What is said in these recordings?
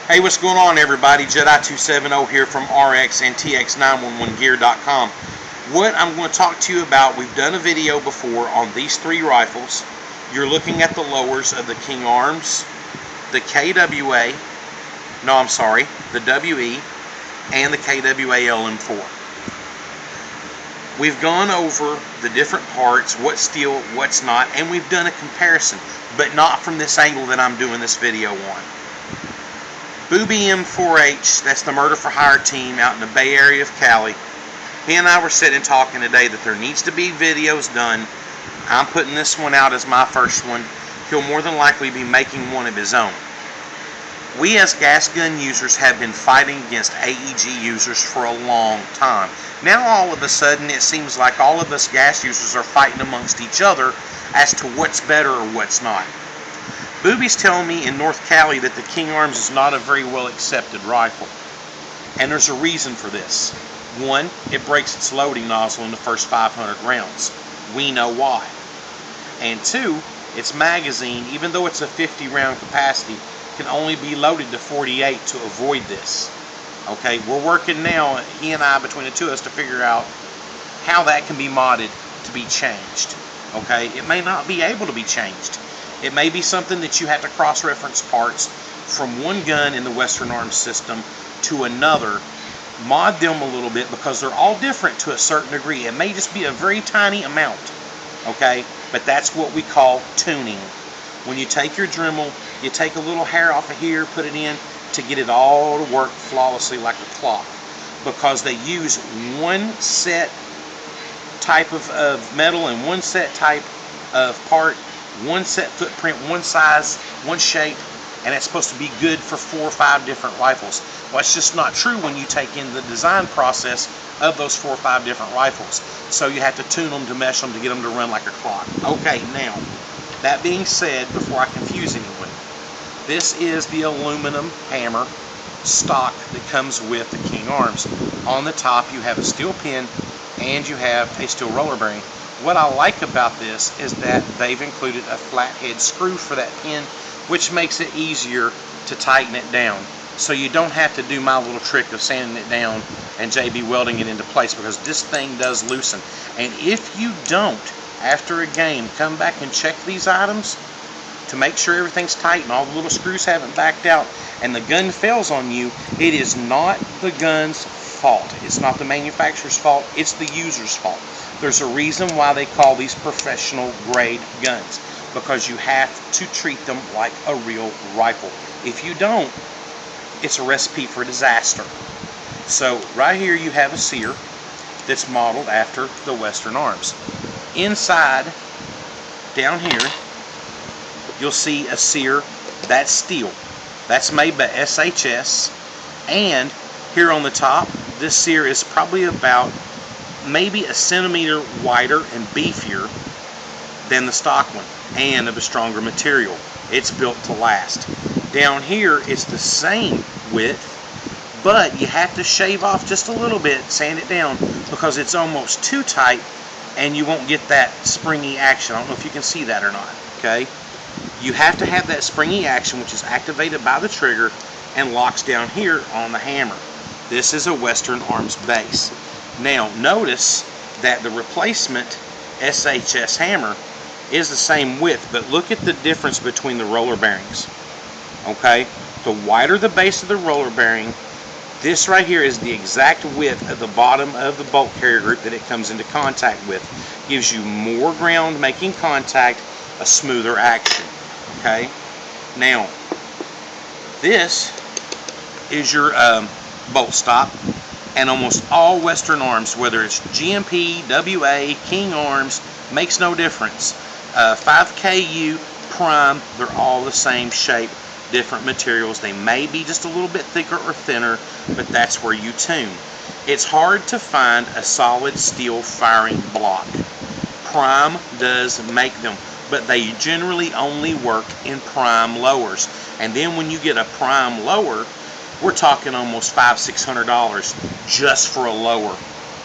Hey, what's going on, everybody? Jedi270 here from RX and TX911gear.com. What I'm going to talk to you about, we've done a video before on these three rifles. You're looking at the lowers of the King Arms, the KWA, the WE, and the KWA LM4. We've gone over the different parts, what's steel, what's not, and we've done a comparison, but not from this angle that I'm doing this video on. Booby M4'S, that's the murder for hire team out in the Bay Area of Cali. He and I were sitting talking today that there needs to be videos done. I'm putting this one out as my first one. He'll more than likely be making one of his own. We as gas gun users have been fighting against AEG users for a long time. Now all of a sudden it seems like all of us gas users are fighting amongst each other as to what's better or what's not. Booby's telling me in North Cali that the King Arms is not a very well accepted rifle. And there's a reason for this. One, it breaks its loading nozzle in the first 500 rounds. We know why. And two, its magazine, even though it's a 50 round capacity, can only be loaded to 48 to avoid this. Okay, we're working now, he and I, between the two of us, to figure out how that can be modded to be changed. Okay, it may not be able to be changed. It may be something that you have to cross-reference parts from one gun in the Western Arms system to another, mod them a little bit because they're all different to a certain degree. It may just be a very tiny amount, okay? But that's what we call tuning. When you take your Dremel, you take a little hair off of here, put it in to get it all to work flawlessly like a clock, because they use one set type of metal and one set type of part, one set footprint, one size, one shape, and it's supposed to be good for 4 or 5 different rifles. Well, it's just not true when you take in the design process of those 4 or 5 different rifles. So you have to tune them to mesh them to get them to run like a clock. Okay, now, that being said, before I confuse anyone, this is the aluminum hammer stock that comes with the King Arms. On the top you have a steel pin and you have a steel roller bearing. What I like about this is that they've included a flathead screw for that pin, which makes it easier to tighten it down. So you don't have to do my little trick of sanding it down and JB welding it into place, because this thing does loosen. And if you don't, after a game, come back and check these items to make sure everything's tight and all the little screws haven't backed out and the gun fails on you, it is not the gun's fault. It's not the manufacturer's fault, it's the user's fault. There's a reason why they call these professional grade guns, because you have to treat them like a real rifle. If you don't, it's a recipe for disaster. So right here you have a sear that's modeled after the Western Arms. Inside, down here, you'll see a sear that's steel. That's made by SHS. And here on the top, this sear is probably about maybe a centimeter wider and beefier than the stock one, and of a stronger material. It's built to last. Down here it's the same width, but you have to shave off just a little bit, sand it down, because it's almost too tight and you won't get that springy action. I don't know if you can see that or not, okay? You have to have that springy action, which is activated by the trigger and locks down here on the hammer. This is a Western Arms base. Now notice that the replacement SHS hammer is the same width, but look at the difference between the roller bearings. Okay, the wider the base of the roller bearing, this right here is the exact width of the bottom of the bolt carrier group that it comes into contact with. Gives you more ground making contact, a smoother action. Okay, now this is your bolt stop. And almost all Western Arms, whether it's GMP, WA, King Arms, makes no difference. 5KU, Prime, they're all the same shape, different materials. They may be just a little bit thicker or thinner, but that's where you tune. It's hard to find a solid steel firing block. Prime does make them, but they generally only work in Prime lowers. And then when you get a Prime lower, we're talking almost $500–600 just for a lower.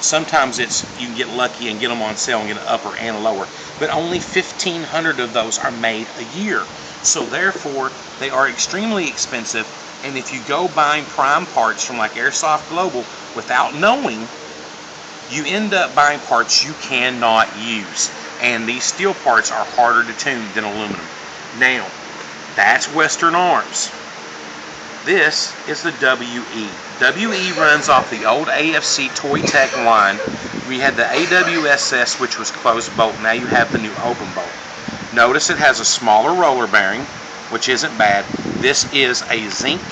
Sometimes you can get lucky and get them on sale and get an upper and a lower, but only 1,500 of those are made a year. So therefore, they are extremely expensive And if you go buying prime parts from like Airsoft Global without knowing, you end up buying parts you cannot use. And these steel parts are harder to tune than aluminum. Now, that's Western Arms. This is the WE. WE runs off the old AFC Toy Tech line. We had the AWSS, which was closed bolt. Now you have the new open bolt. Notice it has a smaller roller bearing, which isn't bad. This is a zinc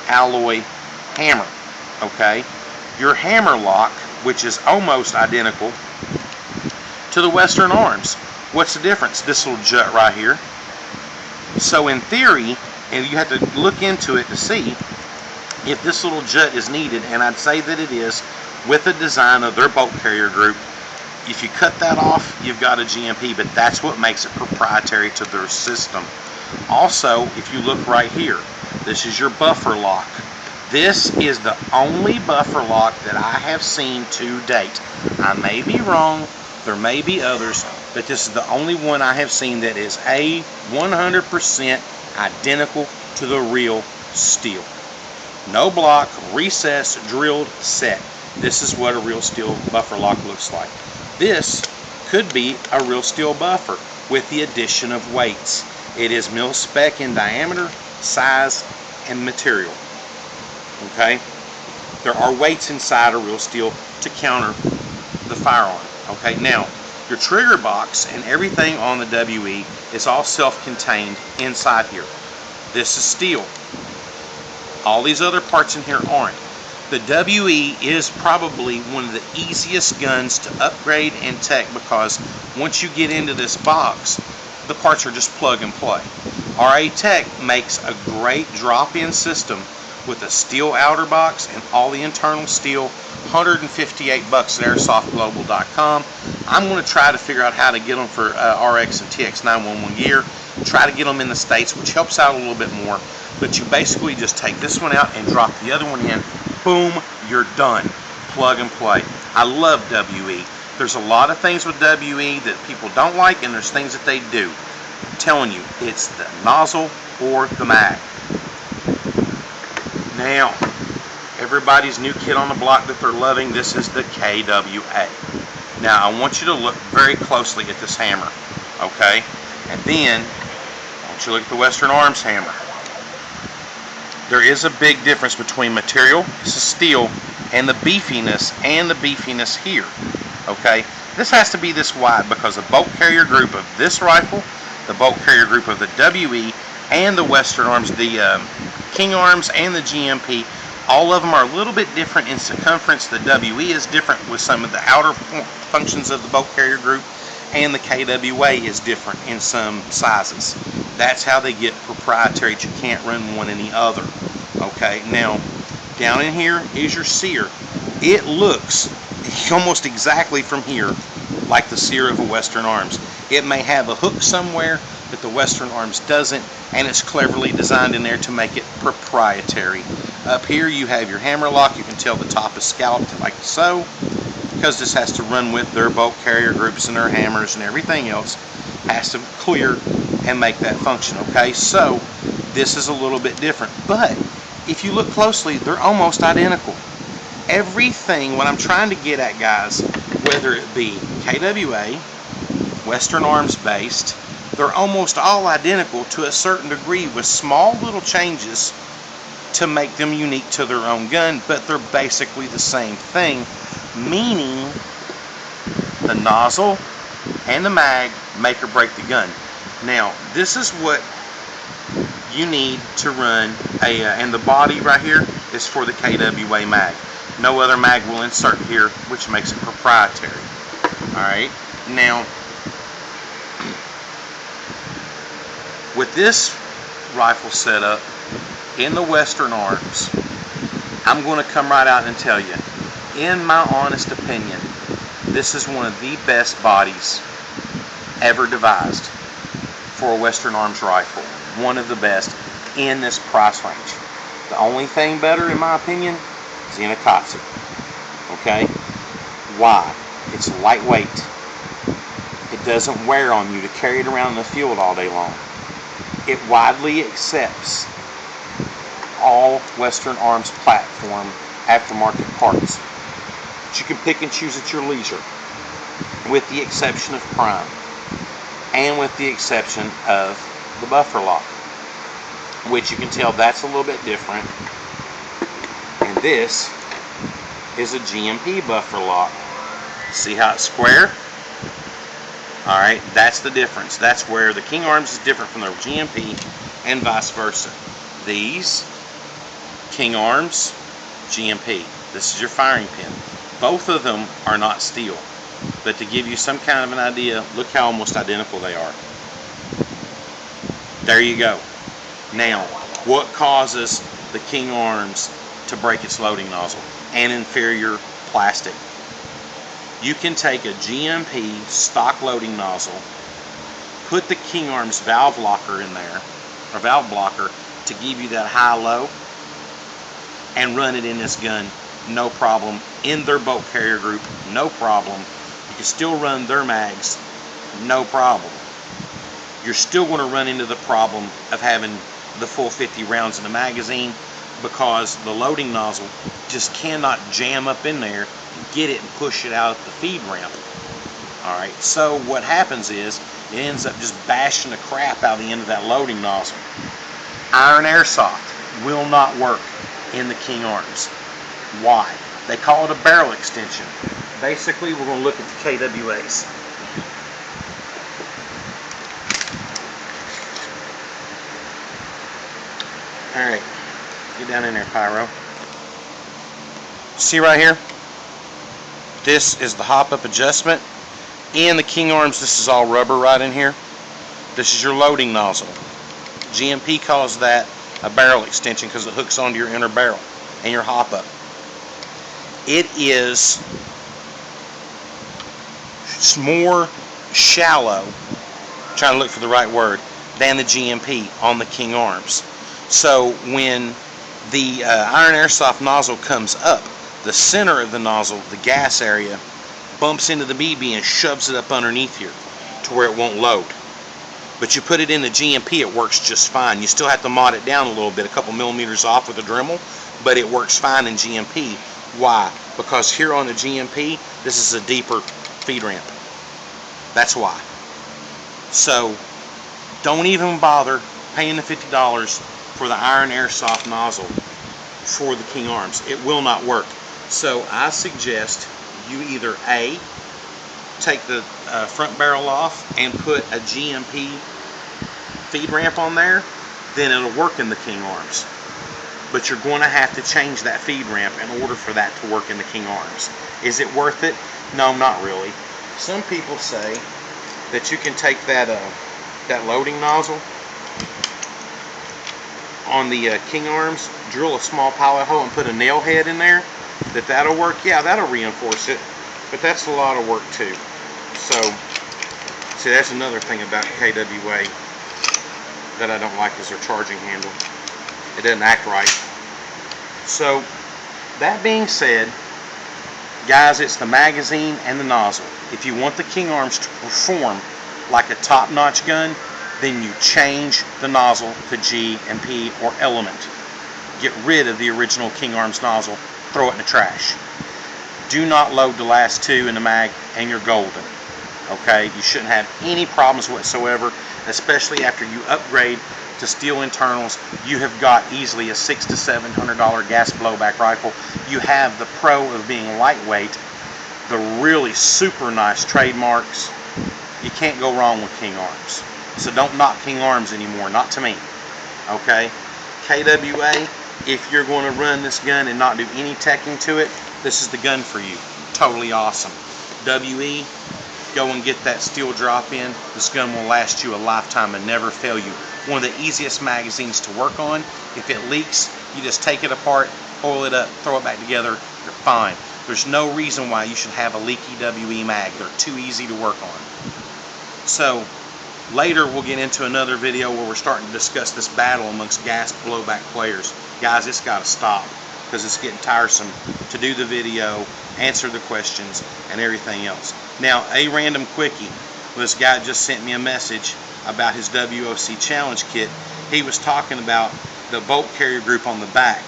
alloy hammer. Okay, your hammer lock, which is almost identical to the Western Arms. What's the difference? This little jut right here. So in theory, and you have to look into it to see if this little jut is needed, and I'd say that it is with the design of their bolt carrier group. If you cut that off, you've got a GMP, but that's what makes it proprietary to their system. Also, if you look right here, this is your buffer lock. This is the only buffer lock that I have seen to date. I may be wrong, there may be others, but this is the only one I have seen that is 100% identical to the real steel. No block, recess, drilled, set. This is what a real steel buffer lock looks like. This could be a real steel buffer with the addition of weights. It is mil-spec in diameter, size, and material. Okay? There are weights inside a real steel to counter the firearm. Okay, now your trigger box and everything on the WE is all self-contained inside here. This is steel. All these other parts in here aren't. The WE is probably one of the easiest guns to upgrade and tech, because once you get into this box, the parts are just plug and play. RA Tech makes a great drop-in system with a steel outer box and all the internal steel. $158 at airsoftglobal.com. I'm going to try to figure out how to get them for RX and TX 911 gear. Try to get them in the States, which helps out a little bit more. But you basically just take this one out and drop the other one in. Boom, you're done. Plug and play. I love WE. There's a lot of things with WE that people don't like, and there's things that they do. I'm telling you, it's the nozzle or the mag. Now, everybody's new kid on the block that they're loving, this is the KWA. Now, I want you to look very closely at this hammer, okay? And then, I want you to look at the Western Arms hammer. There is a big difference between material, this is steel, and the beefiness here, okay? This has to be this wide because the bolt carrier group of this rifle, the bolt carrier group of the WE, and the Western Arms, the King Arms and the GMP, all of them are a little bit different in circumference. The WE is different with some of the outer functions of the bolt carrier group, and the KWA is different in some sizes. That's how they get proprietary. You can't run one any other. Okay, now down in here is your sear. It looks almost exactly from here like the sear of a Western Arms. It may have a hook somewhere, but the Western Arms doesn't, and it's cleverly designed in there to make it proprietary. Up here you have your hammer lock. You can tell the top is scalloped like so, because this has to run with their bolt carrier groups and their hammers and everything else has to clear and make that function. Okay, so this is a little bit different, but if you look closely, they're almost identical. Everything, what I'm trying to get at, guys, whether it be KWA, Western Arms based, they're almost all identical to a certain degree with small little changes to make them unique to their own gun, but they're basically the same thing, meaning the nozzle and the mag make or break the gun. Now, this is what you need to run and the body right here is for the KWA mag. No other mag will insert here, which makes it proprietary. Alright, now with this rifle setup in the Western Arms, I'm going to come right out and tell you, in my honest opinion, this is one of the best bodies ever devised for a Western Arms rifle. One of the best in this price range. The only thing better, in my opinion, is the Inakatsu. Okay? Why? It's lightweight. It doesn't wear on you to carry it around in the field all day long. It widely accepts all Western Arms platform aftermarket parts that you can pick and choose at your leisure, with the exception of Prime, and with the exception of the buffer lock, which you can tell that's a little bit different. And this is a GMP buffer lock. See how it's square? Alright, that's the difference. That's where the King Arms is different from the GMP, and vice versa. These, King Arms, GMP. This is your firing pin. Both of them are not steel. But to give you some kind of an idea, look how almost identical they are. There you go. Now, what causes the King Arms to break its loading nozzle? An inferior plastic. You can take a GMP stock loading nozzle, put the King Arms valve locker in there, or valve blocker, to give you that high-low, and run it in this gun, no problem. In their bolt carrier group, no problem. You can still run their mags, no problem. You're still going to run into the problem of having the full 50 rounds in the magazine, because the loading nozzle just cannot jam up in there and get it and push it out the feed ramp. Alright, so what happens is it ends up just bashing the crap out of the end of that loading nozzle. Iron airsoft will not work in the King Arms. Why? They call it a barrel extension. Basically, we're going to look at the KWAs. Alright, get down in there, Pyro. See right here? This is the hop-up adjustment. In the King Arms, this is all rubber right in here. This is your loading nozzle. GMP calls that a barrel extension because it hooks onto your inner barrel and your hop-up. It is more shallow, I'm trying to look for the right word, than the GMP on the King Arms. So when the iron airsoft nozzle comes up, the center of the nozzle, the gas area, bumps into the BB and shoves it up underneath here to where it won't load. But you put it in the GMP, it works just fine. You still have to mod it down a little bit, a couple millimeters off with a Dremel, but it works fine in GMP. Why? Because here on the GMP, this is a deeper feed ramp. That's why. So don't even bother paying the $50 for the iron airsoft nozzle for the King Arms. It will not work. So I suggest you either A, take the front barrel off and put a GMP feed ramp on there, then it'll work in the King Arms. But you're going to have to change that feed ramp in order for that to work in the King Arms. Is it worth it? No, not really. Some people say that you can take that loading nozzle on the King Arms, drill a small pilot hole and put a nail head in there, that'll work. Yeah, that'll reinforce it, but that's a lot of work too. So, see, that's another thing about KWA that I don't like, is their charging handle. It doesn't act right. So, that being said, guys, it's the magazine and the nozzle. If you want the King Arms to perform like a top-notch gun, then you change the nozzle to GMP or Element. Get rid of the original King Arms nozzle, throw it in the trash. Do not load the last two in the mag and you're golden. Okay, you shouldn't have any problems whatsoever, especially after you upgrade to steel internals. You have got easily a $600 to $700 gas blowback rifle. You have the pro of being lightweight, the really super nice trademarks. You can't go wrong with King Arms. So don't knock King Arms anymore, not to me. Okay, KWA, if you're going to run this gun and not do any teching to it, this is the gun for you. Totally awesome. WE, go and get that steel drop in. This gun will last you a lifetime and never fail you. One of the easiest magazines to work on. If it leaks, you just take it apart, oil it up, throw it back together, you're fine. There's no reason why you should have a leaky WE mag. They're too easy to work on. So later we'll get into another video where we're starting to discuss this battle amongst gas blowback players. Guys, it's got to stop because it's getting tiresome to do the video, answer the questions, and everything else. Now, a random quickie. This guy just sent me a message about his WOC challenge kit. He was talking about the bolt carrier group on the back.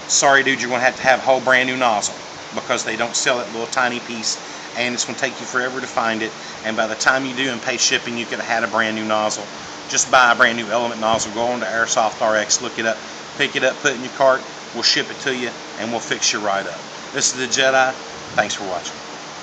Sorry dude, you're going to have a whole brand new nozzle, because they don't sell that little tiny piece, and it's going to take you forever to find it, and by the time you do and pay shipping, you could have had a brand new nozzle. Just buy a brand new Element nozzle, go on to Airsoft RX, look it up, pick it up, put it in your cart, we'll ship it to you, and we'll fix you right up. This is the Jedi. Thanks for watching.